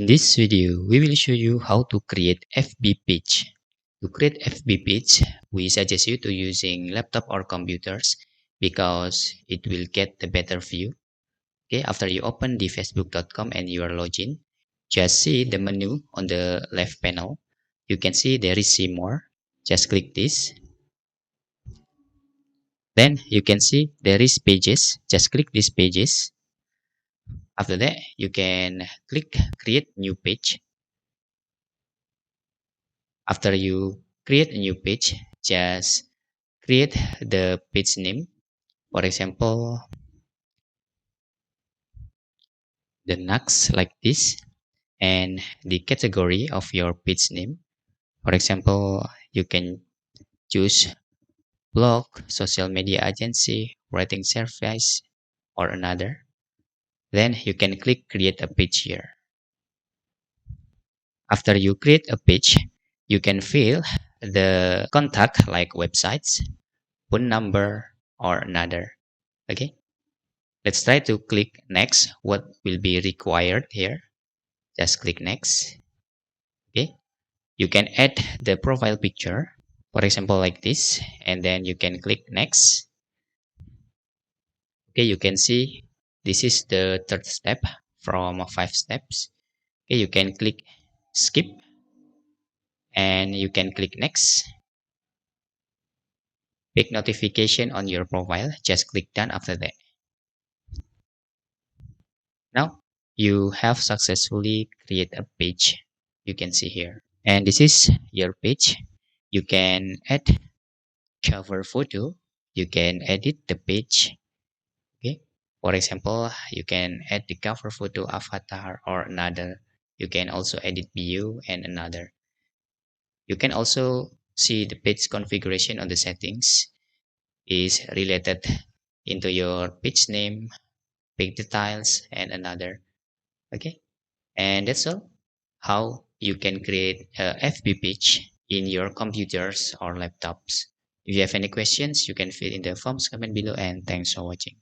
In this video, we will show you how to create FB page. To create FB page, we suggest you to using laptop or computers because it will get the better view. Okay, after you open the facebook.com and you are logged in, just see the menu on the left panel. You can see there is see more. Just click this. Then you can see there is pages. Just click these pages. After that, you can click create new page. After you create a new page, just create the page name. For example, the next like this, and the category of your page name. For example, you can choose blog, social media agency, writing service, or another. Then you can click create a page here. After you create a page, you can fill the contact like websites, phone number, or another. Okay. Let's try to click next. What will be required here? Just click next. Okay. You can add the profile picture, for example, like this, and then you can click next. Okay, you can see this is the third step from 5 steps. Okay, you can click skip and you can click next. Pick notification on your profile. Just click done after that. Now you have successfully created a page. You can see here. And this is your page. You can add cover photo. You can edit the page. Okay. For example, you can add the cover photo avatar or another. You can also edit view and another. You can also see the page configuration on the settings is related into your page name, page details, and another. Okay. And that's all how you can create a FB page in your computers or laptops. If you have any questions, you can fill in the forms comment below, and thanks for watching.